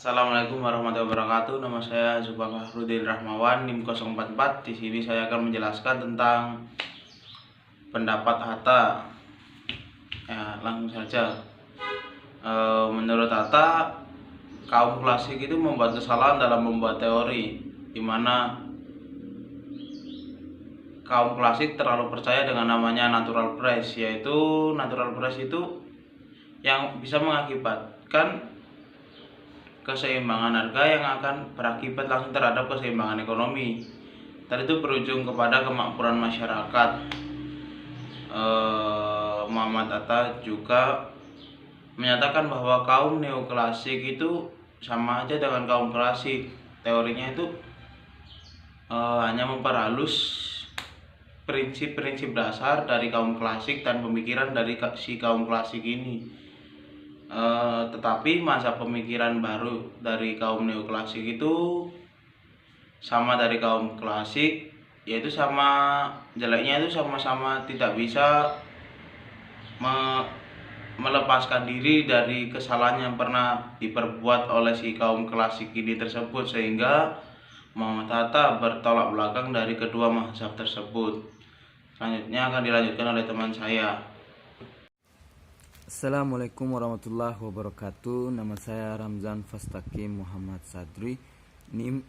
Assalamualaikum warahmatullahi wabarakatuh. Nama saya Zulfahrudin Rahmawan, NIM 044. Di sini saya akan menjelaskan tentang pendapat Hatta. Ya, langsung saja. Menurut Hatta, kaum klasik itu membuat kesalahan dalam membuat teori, di mana kaum klasik terlalu percaya dengan namanya natural price, yaitu natural price itu yang bisa mengakibatkan keseimbangan harga yang akan berakibat langsung terhadap keseimbangan ekonomi. Tadi itu berujung kepada kemakmuran masyarakat. Muhammad Hatta juga menyatakan bahwa kaum neoklasik itu sama aja dengan kaum klasik. Teorinya itu hanya memperhalus prinsip-prinsip dasar dari kaum klasik dan pemikiran dari si kaum klasik ini. Tetapi masa pemikiran baru dari kaum neoklasik itu sama dari kaum klasik, yaitu sama jeleknya itu sama-sama tidak bisa melepaskan diri dari kesalahan yang pernah diperbuat oleh si kaum klasik ini tersebut, sehingga Muhammad Hatta bertolak belakang dari kedua mazhab tersebut. Selanjutnya akan dilanjutkan oleh teman saya. Assalamualaikum warahmatullahi wabarakatuh. Nama saya Ramzan Fastakim Muhammad Sadri, NIM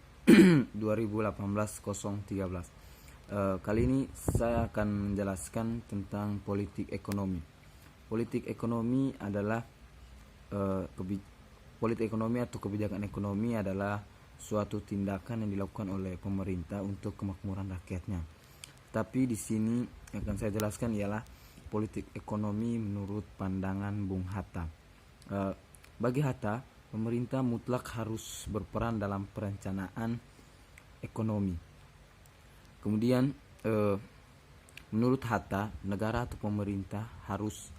2018-013. Kali ini saya akan menjelaskan tentang politik ekonomi. Politik ekonomi adalah politik ekonomi atau kebijakan ekonomi adalah suatu tindakan yang dilakukan oleh pemerintah untuk kemakmuran rakyatnya. Tapi di sini yang akan saya jelaskan ialah politik ekonomi menurut pandangan Bung Hatta. Bagi Hatta, pemerintah mutlak harus berperan dalam perencanaan ekonomi. Kemudian menurut Hatta, negara atau pemerintah harus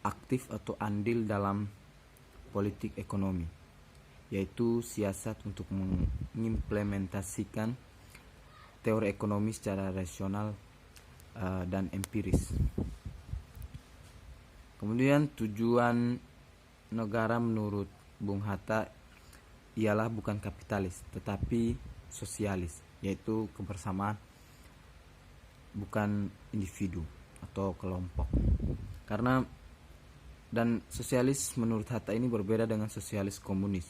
aktif atau andil dalam politik ekonomi, yaitu siasat untuk mengimplementasikan teori ekonomi secara rasional dan empiris. Kemudian tujuan negara menurut Bung Hatta ialah bukan kapitalis tetapi sosialis, yaitu kebersamaan, bukan individu atau kelompok. Dan sosialis menurut Hatta ini berbeda dengan sosialis komunis.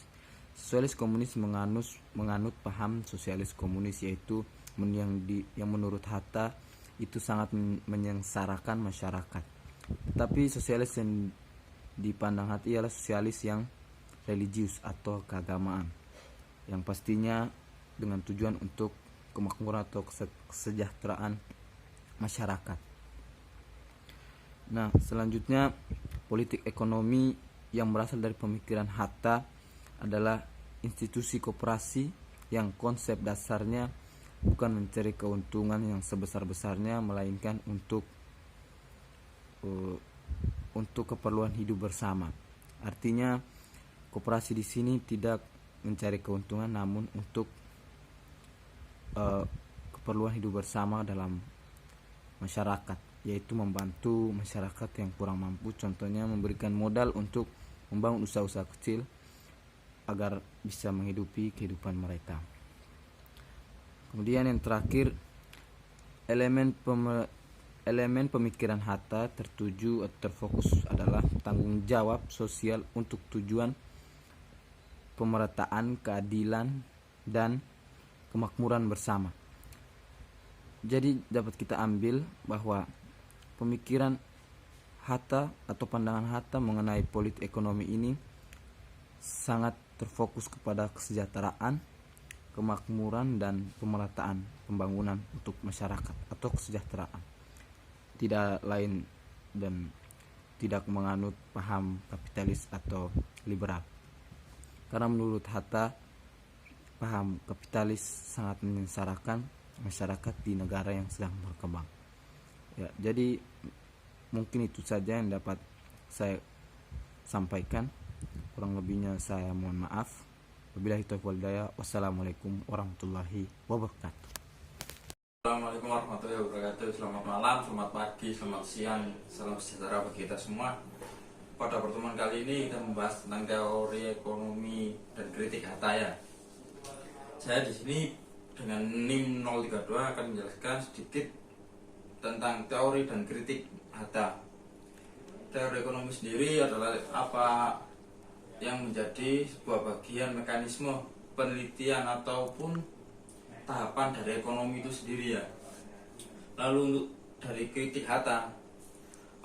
Sosialis komunis menganut paham sosialis komunis, yaitu yang menurut Hatta itu sangat menyengsarakan masyarakat. Tetapi sosialis yang dipandang Hatta ialah sosialis yang religius atau keagamaan, yang pastinya dengan tujuan untuk kemakmuran atau kesejahteraan masyarakat. Nah, selanjutnya politik ekonomi yang berasal dari pemikiran Hatta adalah institusi koperasi yang konsep dasarnya bukan mencari keuntungan yang sebesar-besarnya, melainkan untuk keperluan hidup bersama. Artinya koperasi di sini tidak mencari keuntungan, namun untuk keperluan hidup bersama dalam masyarakat, yaitu membantu masyarakat yang kurang mampu. Contohnya memberikan modal untuk membangun usaha-usaha kecil agar bisa menghidupi kehidupan mereka. Kemudian yang terakhir, elemen pemikiran Hatta tertuju atau terfokus adalah tanggung jawab sosial untuk tujuan pemerataan, keadilan, dan kemakmuran bersama. Jadi dapat kita ambil bahwa pemikiran Hatta atau pandangan Hatta mengenai politik ekonomi ini sangat terfokus kepada kesejahteraan, kemakmuran, dan pemerataan pembangunan untuk masyarakat atau kesejahteraan. Tidak lain dan tidak menganut paham kapitalis atau liberal. Karena menurut Hatta, paham kapitalis sangat menyengsarakan masyarakat di negara yang sedang berkembang. Ya, jadi mungkin itu saja yang dapat saya sampaikan. Kurang lebihnya saya mohon maaf. Wabillahi taufiq wal hidayah. Wassalamualaikum warahmatullahi wabarakatuh. Assalamualaikum warahmatullahi wabarakatuh. Selamat malam, selamat pagi, selamat siang, salam sejahtera bagi kita semua. pada pertemuan kali ini kita membahas tentang teori ekonomi dan kritik Hatta ya. Saya di sini dengan NIM 032 akan menjelaskan sedikit tentang teori dan kritik Hatta. Teori ekonomi sendiri adalah apa yang menjadi sebuah bagian mekanisme penelitian ataupun tahapan dari ekonomi itu sendiri ya. Lalu untuk dari kritik Hatta,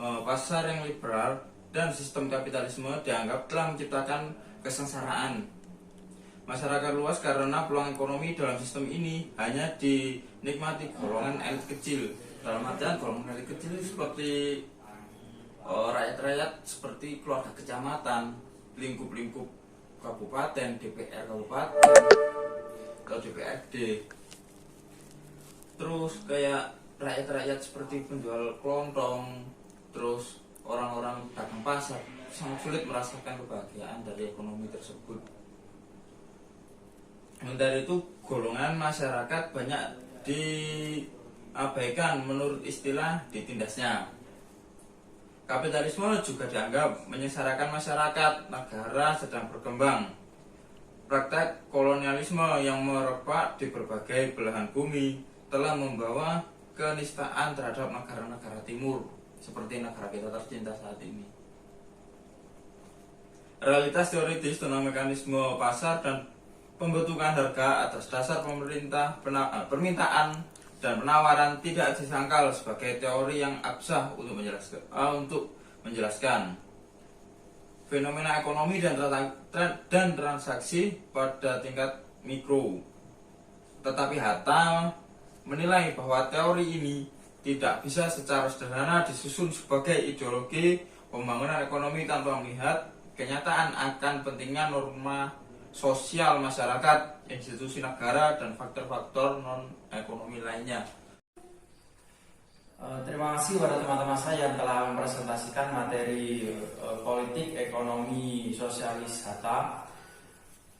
pasar yang liberal dan sistem kapitalisme dianggap telah menciptakan kesengsaraan masyarakat luas karena peluang ekonomi dalam sistem ini hanya dinikmati golongan elit kecil. Dalam artian golongan elit kecil seperti rakyat-rakyat seperti keluarga kecamatan, lingkup-lingkup kabupaten, DPR kabupaten atau DPRD. Terus kayak rakyat-rakyat seperti penjual kelontong, terus orang-orang dagang pasar sangat sulit merasakan kebahagiaan dari ekonomi tersebut. Sementara itu golongan masyarakat banyak diabaikan menurut istilah ditindasnya. Kapitalisme juga dianggap menyengsarakan masyarakat negara sedang berkembang. Praktek kolonialisme yang merebak di berbagai belahan bumi telah membawa kenistaan terhadap negara-negara timur seperti negara kita tercinta saat ini. Realitas teoritis tentang mekanisme pasar dan pembentukan harga atas dasar permintaan dan penawaran tidak disangkal sebagai teori yang absah untuk menjelaskan fenomena ekonomi dan transaksi pada tingkat mikro. Tetapi Hatta menilai bahwa teori ini tidak bisa secara sederhana disusun sebagai ideologi pembangunan ekonomi tanpa melihat kenyataan akan pentingnya norma sosial masyarakat, institusi negara, dan faktor-faktor non-ekonomi lainnya. Terima kasih kepada teman-teman saya yang telah mempresentasikan materi politik, ekonomi, sosialis Hatta.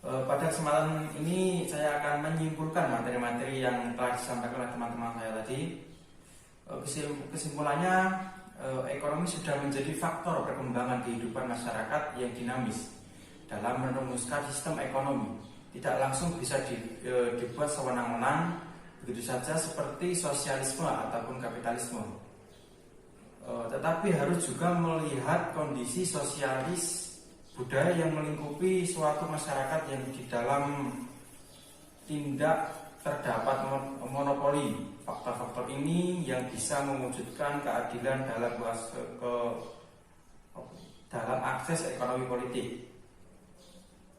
Pada kesempatan ini saya akan menyimpulkan materi-materi yang telah disampaikan oleh teman-teman saya tadi. Kesimpulannya, ekonomi sudah menjadi faktor perkembangan kehidupan masyarakat yang dinamis. Dalam merumuskan sistem ekonomi tidak langsung bisa dibuat sewenang-wenang begitu saja seperti sosialisme ataupun kapitalisme, tetapi harus juga melihat kondisi sosialis budaya yang melingkupi suatu masyarakat yang di dalam tindak terdapat monopoli. Faktor-faktor ini yang bisa mewujudkan keadilan dalam akses ekonomi politik.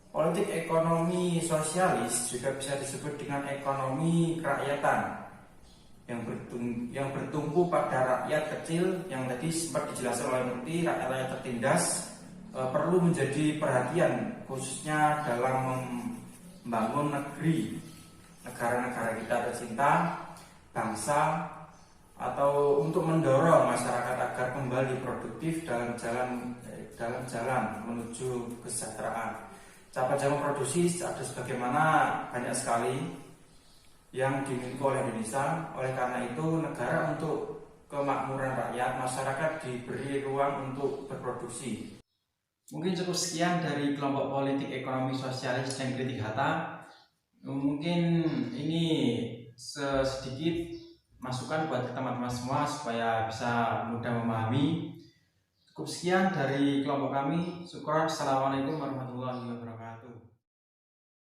Politik ekonomi sosialis juga bisa disebut dengan ekonomi kerakyatan yang bertumpu pada rakyat kecil yang tadi sempat dijelaskan oleh Murti. Rakyat tertindas perlu menjadi perhatian khususnya dalam membangun negara-negara kita tercinta, bangsa, atau untuk mendorong masyarakat agar kembali produktif dalam jalan menuju kesejahteraan. Capai jam produksi ada sebagaimana banyak sekali yang dimiliki oleh Indonesia. Oleh karena itu negara untuk kemakmuran rakyat, masyarakat diberi ruang untuk berproduksi. Mungkin cukup sekian dari kelompok politik ekonomi sosialis dan kritik Hatta. Mungkin ini sedikit masukan buat teman-teman semua supaya bisa mudah memahami. Cukup sekian dari kelompok kami. Syukur. Assalamualaikum warahmatullahi wabarakatuh.